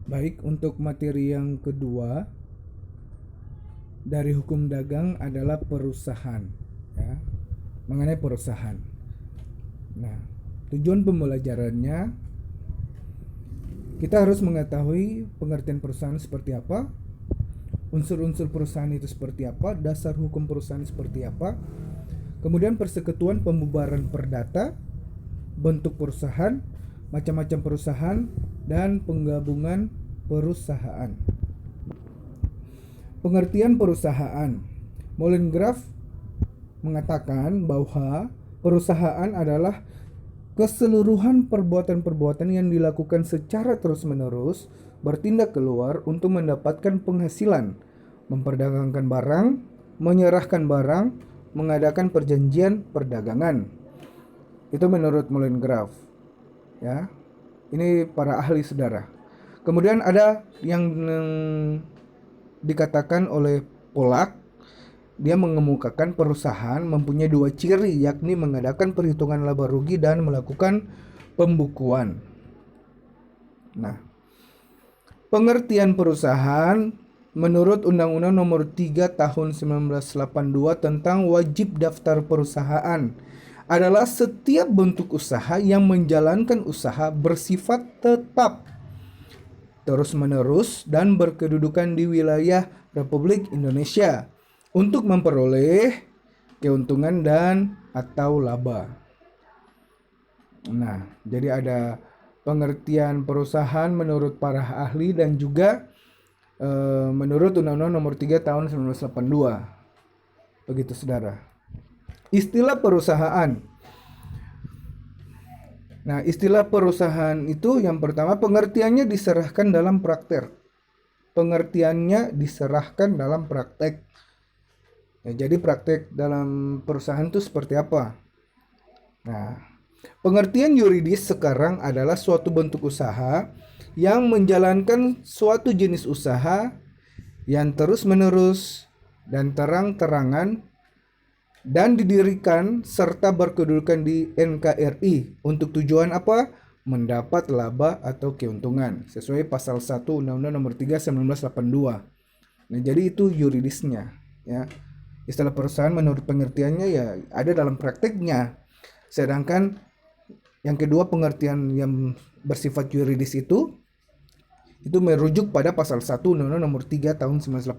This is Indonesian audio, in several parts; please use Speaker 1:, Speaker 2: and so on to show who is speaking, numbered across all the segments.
Speaker 1: Baik, untuk materi yang kedua dari hukum dagang adalah perusahaan, ya, mengenai perusahaan. Nah, tujuan pembelajarannya kita harus mengetahui pengertian perusahaan seperti apa, unsur-unsur perusahaan itu seperti apa, dasar hukum perusahaan seperti apa, kemudian persekutuan pembubaran perdata, bentuk perusahaan, macam-macam perusahaan, dan penggabungan perusahaan. Pengertian perusahaan. Molengraf mengatakan bahwa perusahaan adalah keseluruhan perbuatan-perbuatan yang dilakukan secara terus-menerus bertindak keluar untuk mendapatkan penghasilan, memperdagangkan barang, menyerahkan barang, mengadakan perjanjian perdagangan. Itu menurut Molengraf. Ya. Ini para ahli, saudara. Kemudian ada yang dikatakan oleh Polak. Dia mengemukakan perusahaan mempunyai dua ciri, yakni mengadakan perhitungan laba rugi dan melakukan pembukuan. Nah, pengertian perusahaan menurut Undang-Undang Nomor 3 Tahun 1982 tentang wajib daftar perusahaan adalah setiap bentuk usaha yang menjalankan usaha bersifat tetap, terus-menerus, dan berkedudukan di wilayah Republik Indonesia untuk memperoleh keuntungan dan atau laba. Nah, jadi ada pengertian perusahaan menurut para ahli dan juga menurut Undang-Undang Nomor 3 Tahun 1982. Begitu, saudara. Istilah perusahaan. Nah, istilah perusahaan itu yang pertama pengertiannya diserahkan dalam praktek. Pengertiannya diserahkan dalam praktek. Ya, jadi praktek dalam perusahaan itu seperti apa? Nah, pengertian yuridis sekarang adalah suatu bentuk usaha yang menjalankan suatu jenis usaha yang terus-menerus dan terang-terangan dan didirikan serta berkedudukan di NKRI untuk tujuan apa? Mendapat laba atau keuntungan sesuai pasal 1 Undang-Undang Nomor 3 1982. Nah, jadi itu yuridisnya, ya. Istilah perusahaan menurut pengertiannya ya ada dalam prakteknya. Sedangkan yang kedua, pengertian yang bersifat yuridis itu merujuk pada pasal 1 Undang-Undang Nomor 3 Tahun 1982.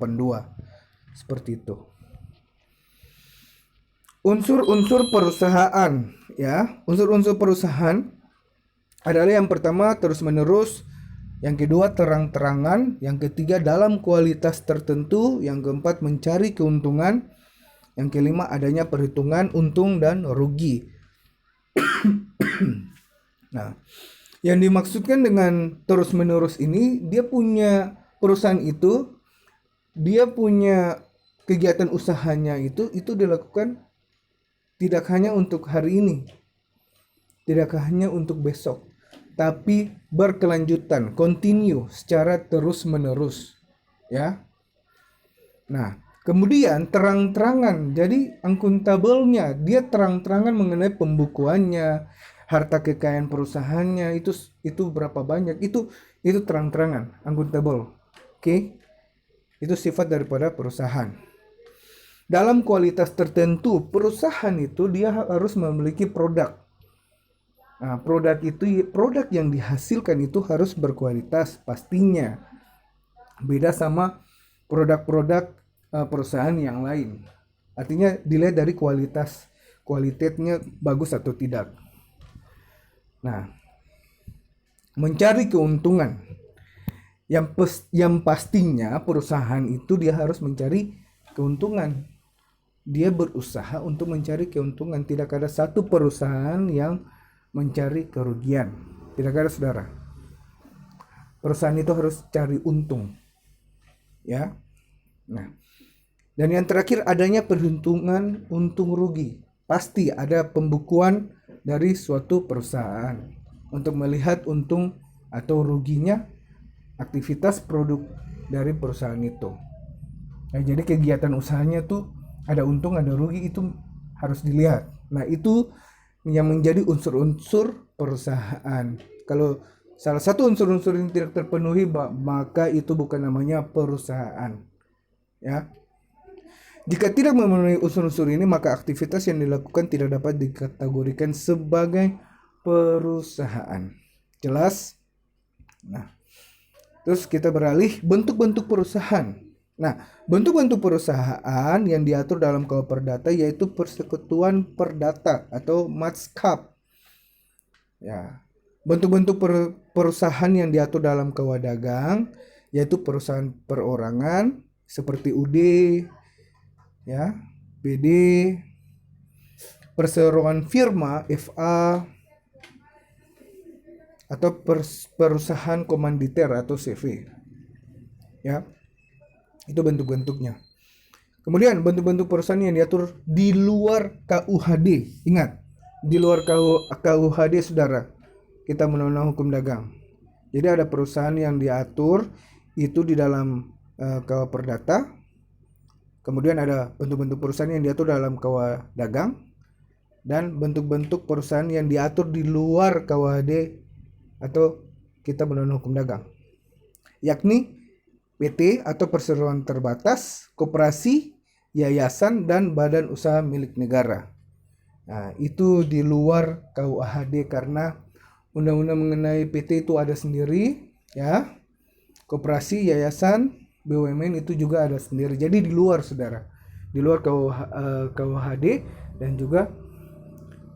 Speaker 1: Seperti itu. Unsur-unsur perusahaan, ya. Unsur-unsur perusahaan adalah yang pertama terus-menerus, yang kedua terang-terangan, yang ketiga dalam kualitas tertentu, yang keempat mencari keuntungan, yang kelima adanya perhitungan untung dan rugi. Nah, yang dimaksudkan dengan terus-menerus ini, dia punya perusahaan itu, dia punya kegiatan usahanya itu dilakukan tidak hanya untuk hari ini, tidak hanya untuk besok, tapi berkelanjutan, continue secara terus-menerus, ya. Nah, kemudian terang-terangan, jadi akuntabelnya, dia terang-terangan mengenai pembukuannya, harta kekayaan perusahaannya itu berapa banyak, itu terang-terangan, akuntabel. Oke? Itu sifat daripada perusahaan. Dalam kualitas tertentu, perusahaan itu dia harus memiliki produk. Nah, produk yang dihasilkan itu harus berkualitas pastinya. Beda sama produk-produk perusahaan yang lain. Artinya dilihat dari kualitasnya bagus atau tidak. Nah, mencari keuntungan. Yang pastinya perusahaan itu dia harus mencari keuntungan. Dia berusaha untuk mencari keuntungan. Tidak ada satu perusahaan yang mencari kerugian. Tidak ada, saudara. Perusahaan itu harus cari untung, ya. Nah, dan yang terakhir adanya perhitungan untung rugi. Pasti ada pembukuan dari suatu perusahaan untuk melihat untung atau ruginya aktivitas produk dari perusahaan itu. Nah, jadi kegiatan usahanya tuh ada untung, ada rugi, itu harus dilihat. Nah, itu yang menjadi unsur-unsur perusahaan. Kalau salah satu unsur-unsur yang tidak terpenuhi, maka itu bukan namanya perusahaan. Ya. Jika tidak memenuhi unsur-unsur ini, maka aktivitas yang dilakukan tidak dapat dikategorikan sebagai perusahaan. Jelas? Nah, terus kita beralih bentuk-bentuk perusahaan. Nah, bentuk-bentuk perusahaan yang diatur dalam KUA Perdata yaitu persekutuan perdata atau matskap. Ya. Bentuk-bentuk perusahaan yang diatur dalam KUA Dagang yaitu perusahaan perorangan seperti UD, ya, PD, perseroan firma FA, atau perusahaan komanditer atau CV. Ya. Itu bentuk-bentuknya. Kemudian bentuk-bentuk perusahaan yang diatur di luar KUHD. Ingat, di luar KUHD Saudara, kita Undang-Undang Hukum Dagang. Jadi ada perusahaan yang diatur itu di dalam KUA Perdata. Kemudian ada bentuk-bentuk perusahaan yang diatur dalam KUA Dagang dan bentuk-bentuk perusahaan yang diatur di luar KUHD atau kita Undang-Undang Hukum Dagang. Yakni PT atau perseroan terbatas, koperasi, yayasan dan badan usaha milik negara. Nah, itu di luar KUHD karena undang-undang mengenai PT itu ada sendiri, ya. Koperasi, yayasan, BUMN itu juga ada sendiri. Jadi di luar Saudara. Di luar KUHD dan juga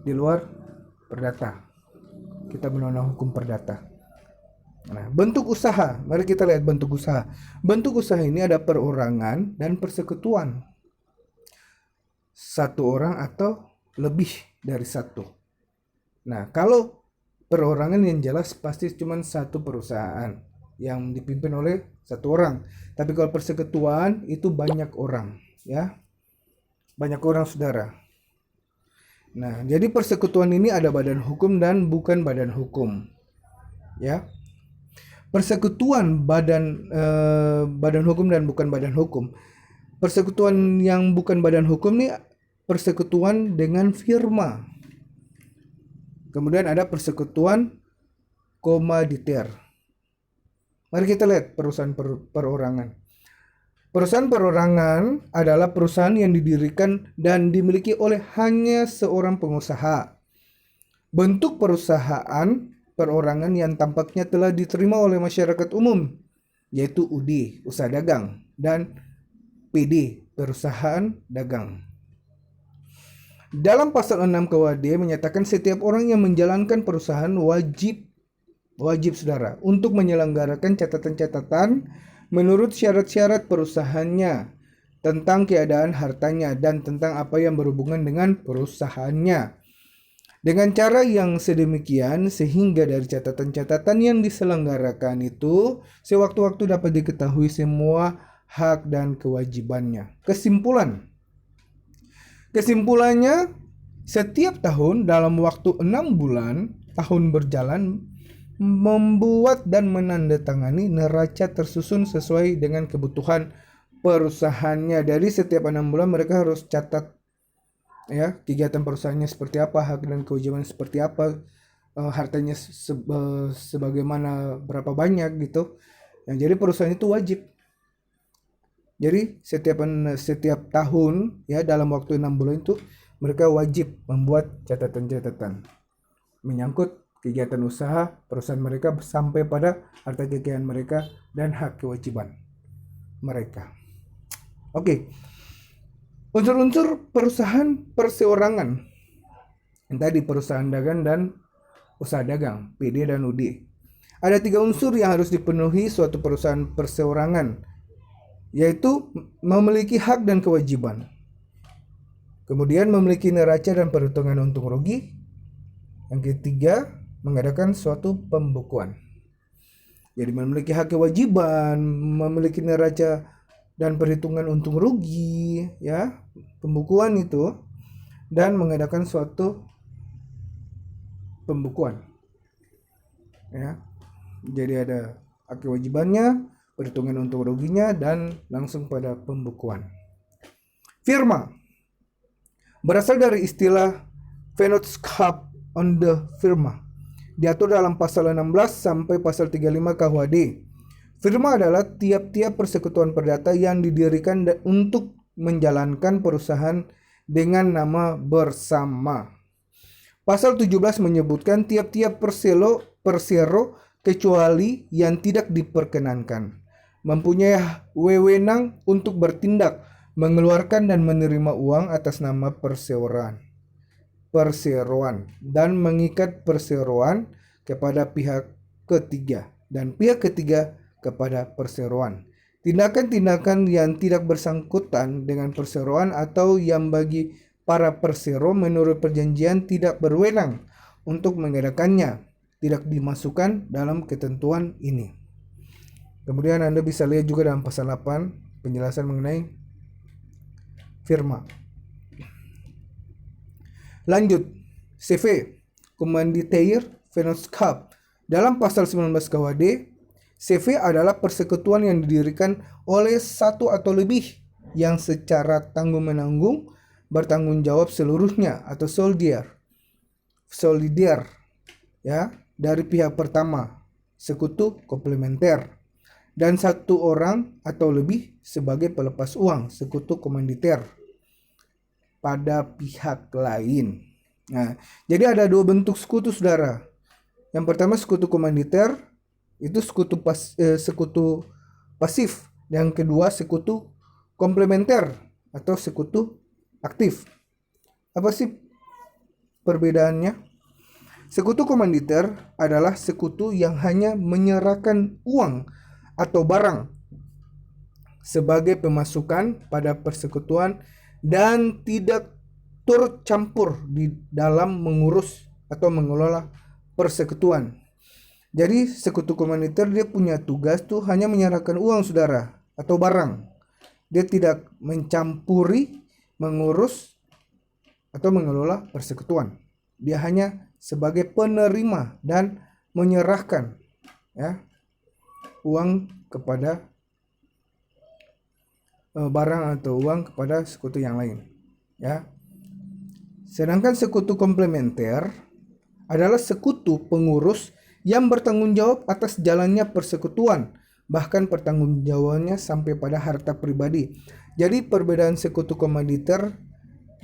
Speaker 1: di luar Perdata. Kita Undang-Undang Hukum Perdata. Nah, bentuk usaha. Mari kita lihat bentuk usaha. Bentuk usaha ini ada perorangan dan persekutuan. Satu orang atau lebih dari satu. Nah, kalau perorangan yang jelas pasti cuma satu perusahaan yang dipimpin oleh satu orang. Tapi kalau persekutuan itu banyak orang, ya. Banyak orang Saudara. Nah, jadi persekutuan ini ada badan hukum dan bukan badan hukum. Ya. Persekutuan badan hukum dan bukan badan hukum. Persekutuan yang bukan badan hukum nih persekutuan dengan firma. Kemudian ada persekutuan komanditer. Mari kita lihat perusahaan perorangan. Perusahaan perorangan adalah perusahaan yang didirikan dan dimiliki oleh hanya seorang pengusaha. Bentuk perusahaan perorangan yang tampaknya telah diterima oleh masyarakat umum, yaitu UD, usaha dagang, dan PD, perusahaan dagang. Dalam pasal 6 KUHD menyatakan setiap orang yang menjalankan perusahaan wajib Saudara untuk menyelenggarakan catatan-catatan menurut syarat-syarat perusahaannya tentang keadaan hartanya dan tentang apa yang berhubungan dengan perusahaannya. Dengan cara yang sedemikian sehingga dari catatan-catatan yang diselenggarakan itu sewaktu-waktu dapat diketahui semua hak dan kewajibannya. Kesimpulannya, setiap tahun dalam waktu 6 bulan, tahun berjalan, membuat dan menandatangani neraca tersusun sesuai dengan kebutuhan perusahaannya. Dari setiap 6 bulan mereka harus catat ya kegiatan perusahaannya seperti apa, hak dan kewajiban seperti apa, hartanya sebagaimana berapa banyak gitu. Yang jadi perusahaan itu wajib. Jadi setiap tahun ya dalam waktu 6 bulan itu mereka wajib membuat catatan-catatan menyangkut kegiatan usaha perusahaan mereka sampai pada harta kekayaan mereka dan hak kewajiban mereka. Oke. Unsur-unsur perusahaan perseorangan. Yang tadi perusahaan dagang dan usaha dagang, PD dan UD. Ada 3 unsur yang harus dipenuhi suatu perusahaan perseorangan, yaitu memiliki hak dan kewajiban. Kemudian memiliki neraca dan perhitungan untung rugi. Yang ketiga, mengadakan suatu pembukuan. Jadi memiliki hak kewajiban, memiliki neraca dan perhitungan untung rugi, ya, pembukuan itu, dan mengadakan suatu pembukuan. Ya. Jadi ada hak kewajibannya, perhitungan untung ruginya, dan langsung pada pembukuan. Firma berasal dari istilah Vennootschap on the firma. diatur dalam pasal 16 sampai pasal 35 KUHD. Firma adalah tiap-tiap persekutuan perdata yang didirikan untuk menjalankan perusahaan dengan nama bersama. Pasal 17 menyebutkan tiap-tiap persero kecuali yang tidak diperkenankan mempunyai wewenang untuk bertindak, mengeluarkan dan menerima uang atas nama perseroan dan mengikat perseroan kepada pihak ketiga dan pihak ketiga kepada perseroan. Tindakan-tindakan yang tidak bersangkutan dengan perseroan atau yang bagi para persero menurut perjanjian tidak berwenang untuk mengadakannya tidak dimasukkan dalam ketentuan ini. Kemudian Anda bisa lihat juga dalam pasal 8 penjelasan mengenai firma. Lanjut, CV, Commanditaire Vennootschap. Dalam pasal 19 KUHD, CV adalah persekutuan yang didirikan oleh satu atau lebih yang secara tanggung-menanggung bertanggung jawab seluruhnya atau solidiar ya dari pihak pertama, sekutu komplementer, dan satu orang atau lebih sebagai pelepas uang, sekutu komanditer pada pihak lain. Nah, jadi ada dua bentuk sekutu, saudara. Yang pertama sekutu komanditer, itu sekutu pasif. Yang kedua sekutu komplementer atau sekutu aktif. Apa sih perbedaannya? Sekutu komanditer adalah sekutu yang hanya menyerahkan uang atau barang sebagai pemasukan pada persekutuan dan tidak turut campur di dalam mengurus atau mengelola persekutuan. Jadi sekutu komanditer dia punya tugas tuh hanya menyerahkan uang, saudara, atau barang. Dia tidak mencampuri, mengurus atau mengelola persekutuan. Dia hanya sebagai penerima dan menyerahkan ya uang kepada barang atau uang kepada sekutu yang lain ya. Sedangkan sekutu komplementer adalah sekutu pengurus yang bertanggung jawab atas jalannya persekutuan, bahkan pertanggungjawabannya sampai pada harta pribadi. Jadi perbedaan sekutu komanditer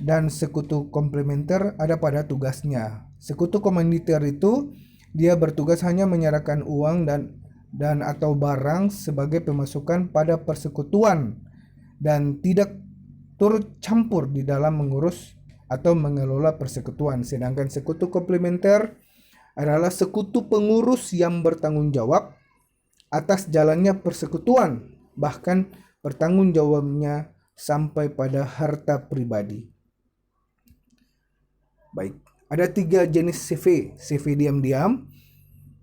Speaker 1: dan sekutu komplementer ada pada tugasnya. Sekutu komanditer itu dia bertugas hanya menyerahkan uang dan atau barang sebagai pemasukan pada persekutuan dan tidak turut campur di dalam mengurus atau mengelola persekutuan. Sedangkan sekutu komplementer adalah sekutu pengurus yang bertanggung jawab atas jalannya persekutuan, bahkan pertanggungjawabannya sampai pada harta pribadi. Baik, ada 3 jenis CV. CV diam-diam,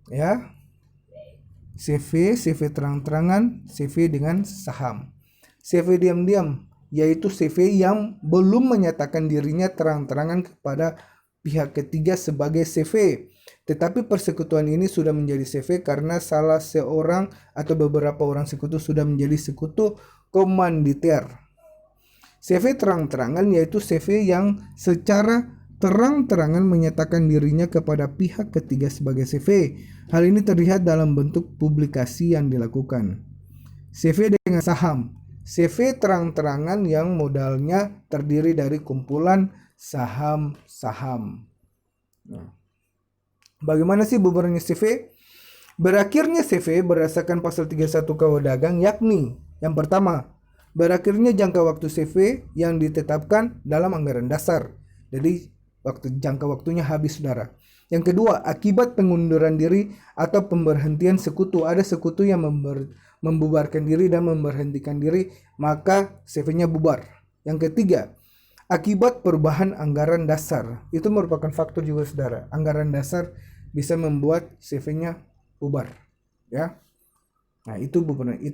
Speaker 1: ya, CV terang-terangan, CV dengan saham. CV diam-diam yaitu CV yang belum menyatakan dirinya terang-terangan kepada pihak ketiga sebagai CV, tetapi persekutuan ini sudah menjadi CV karena salah seorang atau beberapa orang sekutu sudah menjadi sekutu komanditer. CV terang-terangan yaitu CV yang secara terang-terangan menyatakan dirinya kepada pihak ketiga sebagai CV. Hal ini terlihat dalam bentuk publikasi yang dilakukan. CV dengan saham. CV terang-terangan yang modalnya terdiri dari kumpulan saham-saham. Nah, bagaimana sih bubarnya CV? Berakhirnya CV berdasarkan pasal 31 KUH Dagang yakni yang pertama, berakhirnya jangka waktu CV yang ditetapkan dalam anggaran dasar. Jadi jangka waktunya habis, saudara. Yang kedua, akibat pengunduran diri atau pemberhentian sekutu. Ada sekutu yang membubarkan diri dan memberhentikan diri, maka CV-nya bubar. Yang ketiga, akibat perubahan anggaran dasar. Itu merupakan faktor juga, saudara. Anggaran dasar bisa membuat CV-nya bubar, ya. Nah, itu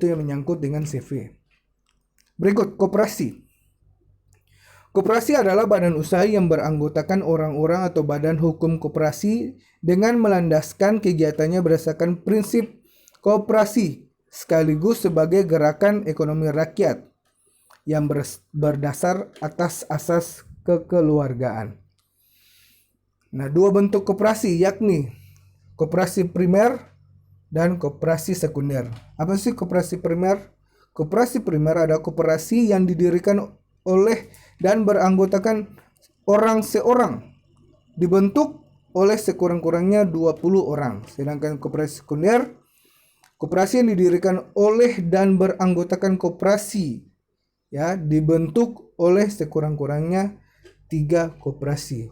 Speaker 1: yang menyangkut dengan CV. Berikut, koperasi. Koperasi adalah badan usaha yang beranggotakan orang-orang atau badan hukum koperasi dengan melandaskan kegiatannya berdasarkan prinsip koperasi sekaligus sebagai gerakan ekonomi rakyat yang berdasar atas asas kekeluargaan. Nah, dua bentuk koperasi yakni koperasi primer, dan koperasi sekunder. Apa sih koperasi primer? Koperasi primer adalah koperasi yang didirikan oleh dan beranggotakan orang seorang, dibentuk oleh sekurang-kurangnya 20 orang. Sedangkan koperasi sekunder, koperasi yang didirikan oleh dan beranggotakan koperasi, ya, dibentuk oleh sekurang-kurangnya 3 koperasi.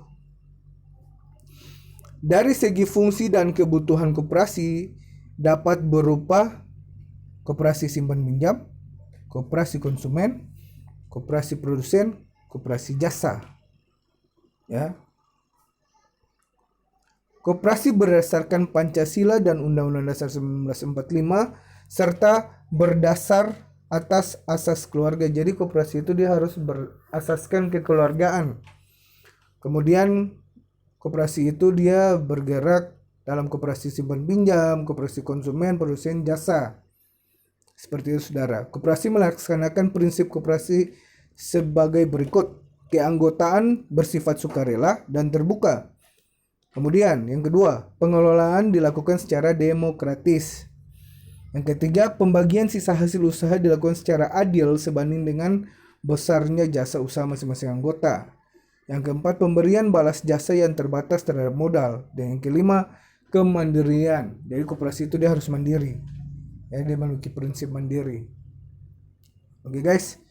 Speaker 1: Dari segi fungsi dan kebutuhan koperasi dapat berupa koperasi simpan pinjam, koperasi konsumen, koperasi produsen, koperasi jasa. Ya. Koperasi berdasarkan Pancasila dan Undang-Undang Dasar 1945 serta berdasar atas asas keluarga. Jadi koperasi itu dia harus berasaskan kekeluargaan. Kemudian koperasi itu dia bergerak dalam koperasi simpan pinjam, koperasi konsumen, produsen, jasa. Seperti itu saudara. Koperasi melaksanakan prinsip koperasi sebagai berikut. Keanggotaan bersifat sukarela dan terbuka. Kemudian yang kedua, pengelolaan dilakukan secara demokratis. Yang ketiga, pembagian sisa hasil usaha dilakukan secara adil sebanding dengan besarnya jasa usaha masing-masing anggota. Yang keempat, pemberian balas jasa yang terbatas terhadap modal. Dan yang kelima, kemandirian. Jadi koperasi itu dia harus mandiri. Ya, dia memiliki prinsip mandiri. Oke guys,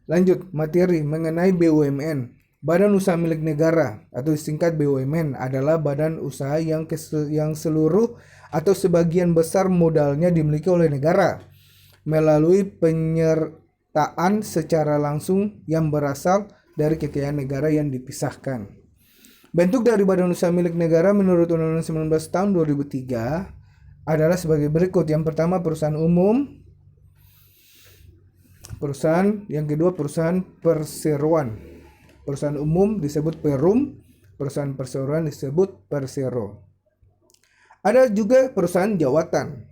Speaker 1: lanjut materi mengenai BUMN. Badan Usaha Milik Negara atau disingkat BUMN adalah badan usaha yang seluruh atau sebagian besar modalnya dimiliki oleh negara melalui penyertaan secara langsung yang berasal dari kekayaan negara yang dipisahkan. Bentuk dari Badan Usaha Milik Negara menurut Undang-Undang 19 tahun 2003 adalah sebagai berikut. Yang pertama perusahaan umum, yang kedua perusahaan perseroan. Perusahaan umum disebut Perum, perusahaan perseroan disebut Persero. Ada juga perusahaan jawatan.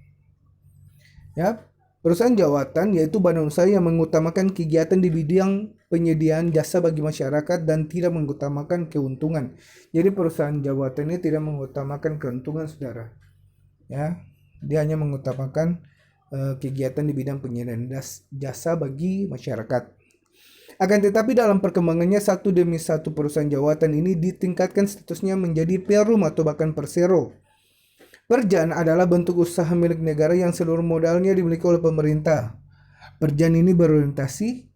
Speaker 1: Ya, perusahaan jawatan yaitu badan usaha yang mengutamakan kegiatan di bidang penyediaan jasa bagi masyarakat dan tidak mengutamakan keuntungan. Jadi perusahaan jawatan ini tidak mengutamakan keuntungan, saudara. Ya, dia hanya mengutamakan kegiatan di bidang penyediaan jasa bagi masyarakat. Akan tetapi dalam perkembangannya satu demi satu perusahaan jawatan ini ditingkatkan statusnya menjadi Perum atau bahkan Persero. Perjan adalah bentuk usaha milik negara yang seluruh modalnya dimiliki oleh pemerintah. Perjan ini berorientasi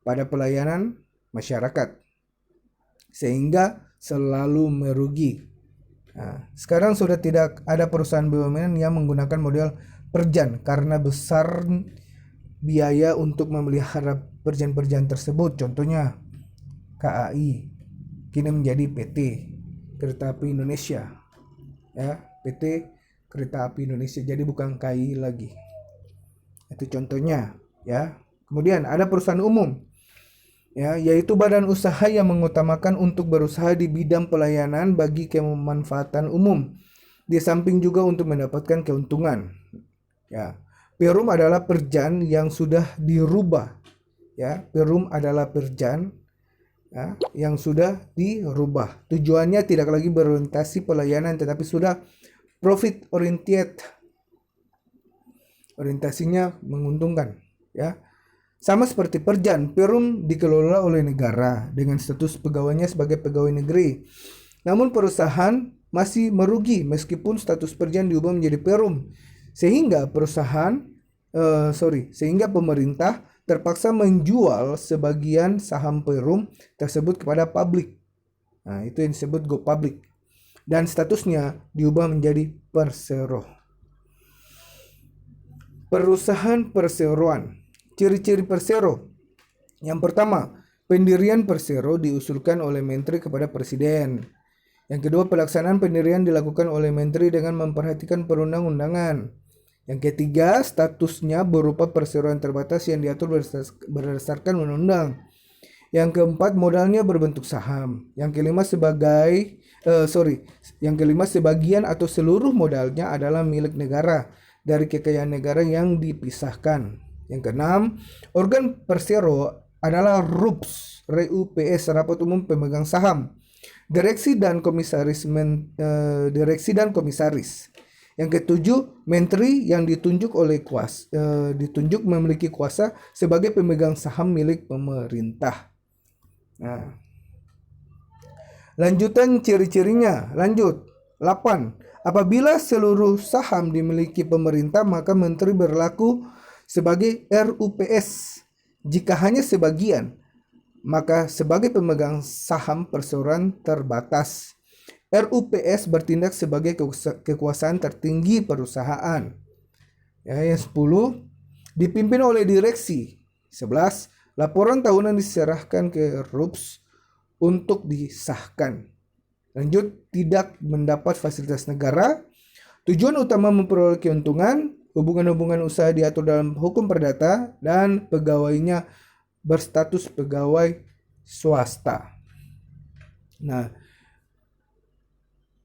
Speaker 1: pada pelayanan masyarakat sehingga selalu merugi. Nah, sekarang sudah tidak ada perusahaan BUMN yang menggunakan model perjan karena besar biaya untuk memelihara perjan-perjan tersebut. Contohnya KAI kini menjadi PT Kereta Api Indonesia. Ya, PT Kereta Api Indonesia, jadi bukan KAI lagi. Itu contohnya, ya. Kemudian ada perusahaan umum, ya, yaitu badan usaha yang mengutamakan untuk berusaha di bidang pelayanan bagi kemanfaatan umum, di samping juga untuk mendapatkan keuntungan. Ya, Perum adalah perjan yang sudah dirubah. Ya, Perum adalah perjan, ya, yang sudah dirubah. Tujuannya tidak lagi berorientasi pelayanan tetapi sudah profit oriented. Orientasinya menguntungkan, ya. Sama seperti perjan, Perum dikelola oleh negara dengan status pegawainya sebagai pegawai negeri. Namun perusahaan masih merugi meskipun status perjan diubah menjadi Perum. Sehingga pemerintah terpaksa menjual sebagian saham Perum tersebut kepada publik. Nah, itu yang disebut go public. Dan statusnya diubah menjadi Persero. Perusahaan perseroan. Ciri-ciri Persero. Yang pertama, pendirian Persero diusulkan oleh Menteri kepada Presiden. Yang kedua, pelaksanaan pendirian dilakukan oleh Menteri dengan memperhatikan perundang-undangan. Yang ketiga, statusnya berupa perseroan terbatas yang diatur berdasarkan undang-undang. Yang keempat, modalnya berbentuk saham. Yang kelima, sebagian atau seluruh modalnya adalah milik negara dari kekayaan negara yang dipisahkan. Yang keenam, organ Persero adalah RUPS, RUPS, Rapat Umum Pemegang Saham. Direksi dan komisaris. Yang ketujuh, menteri yang ditunjuk memiliki kuasa sebagai pemegang saham milik pemerintah. Nah, lanjutan ciri-cirinya. Lanjut. 8. Apabila seluruh saham dimiliki pemerintah, maka menteri berlaku sebagai RUPS. Jika hanya sebagian, maka sebagai pemegang saham perseroan terbatas. RUPS bertindak sebagai kekuasaan tertinggi perusahaan. Yang 10, dipimpin oleh direksi. 11, laporan tahunan diserahkan ke RUPS untuk disahkan. Lanjut, tidak mendapat fasilitas negara. Tujuan utama memperoleh keuntungan. Hubungan-hubungan usaha diatur dalam hukum perdata dan pegawainya berstatus pegawai swasta. Nah,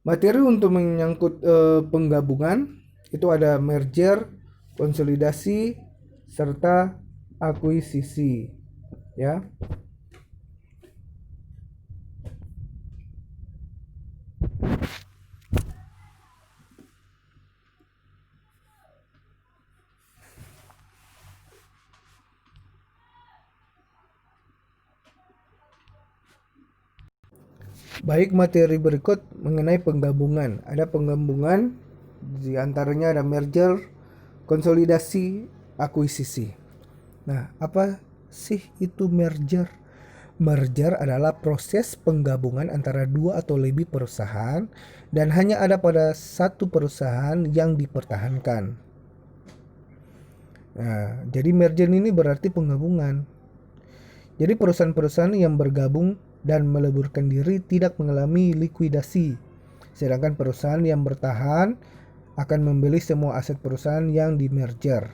Speaker 1: materi untuk menyangkut penggabungan itu ada merger, konsolidasi, serta akuisisi, ya. Baik, materi berikut mengenai penggabungan. Ada penggabungan, di antaranya ada merger, konsolidasi, akuisisi. Nah, apa sih itu merger? Merger adalah proses penggabungan antara dua atau lebih perusahaan dan hanya ada pada satu perusahaan yang dipertahankan. Nah, jadi merger ini berarti penggabungan. Jadi perusahaan-perusahaan yang bergabung dan meleburkan diri tidak mengalami likuidasi, sedangkan perusahaan yang bertahan akan membeli semua aset perusahaan yang di-merger.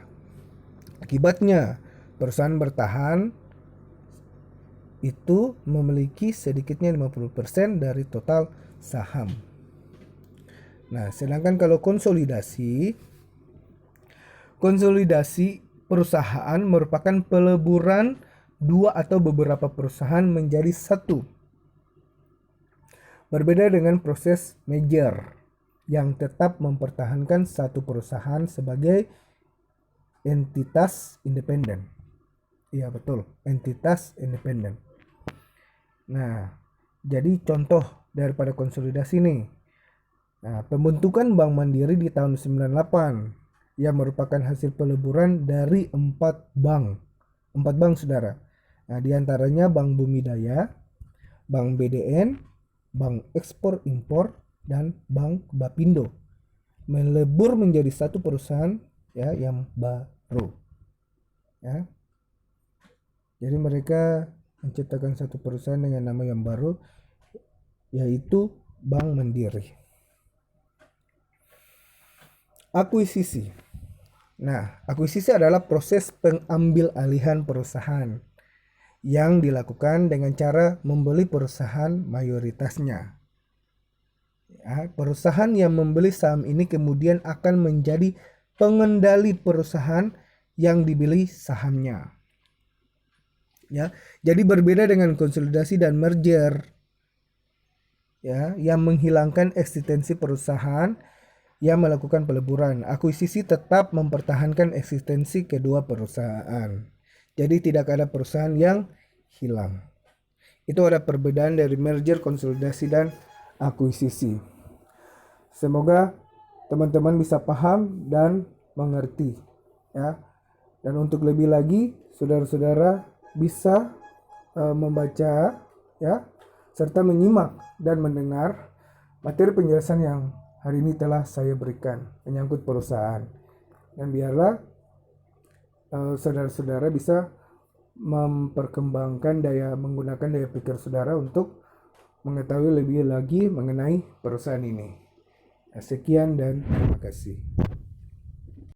Speaker 1: Akibatnya, perusahaan bertahan itu memiliki sedikitnya 50% dari total saham. Nah, sedangkan kalau konsolidasi perusahaan merupakan peleburan dua atau beberapa perusahaan menjadi satu. Berbeda dengan proses merger yang tetap mempertahankan satu perusahaan sebagai entitas independen. Iya betul, entitas independen. Nah, jadi contoh daripada konsolidasi nih. Nah, pembentukan Bank Mandiri di tahun 98 yang merupakan hasil peleburan dari 4 bank. 4 bank, saudara. Nah, diantaranya Bank Bumi Daya, Bank BDN, Bank Ekspor Impor, dan Bank Bapindo. Melebur menjadi satu perusahaan ya yang baru. Ya. Jadi mereka menciptakan satu perusahaan dengan nama yang baru, yaitu Bank Mandiri. Akuisisi. Nah, akuisisi adalah proses pengambil alihan perusahaan yang dilakukan dengan cara membeli perusahaan mayoritasnya. Ya, perusahaan yang membeli saham ini kemudian akan menjadi pengendali perusahaan yang dibeli sahamnya. Ya, jadi berbeda dengan konsolidasi dan merger, ya, yang menghilangkan eksistensi perusahaan yang melakukan peleburan. Akuisisi tetap mempertahankan eksistensi kedua perusahaan. Jadi tidak ada perusahaan yang hilang. Itu ada perbedaan dari merger, konsolidasi, dan akuisisi. Semoga teman-teman bisa paham dan mengerti, ya. Dan untuk lebih lagi, saudara-saudara bisa membaca, ya, serta menyimak dan mendengar materi penjelasan yang hari ini telah saya berikan menyangkut perusahaan. Dan biarlah saudara-saudara bisa menggunakan daya pikir saudara untuk mengetahui lebih lagi mengenai perusahaan ini. Sekian dan terima kasih.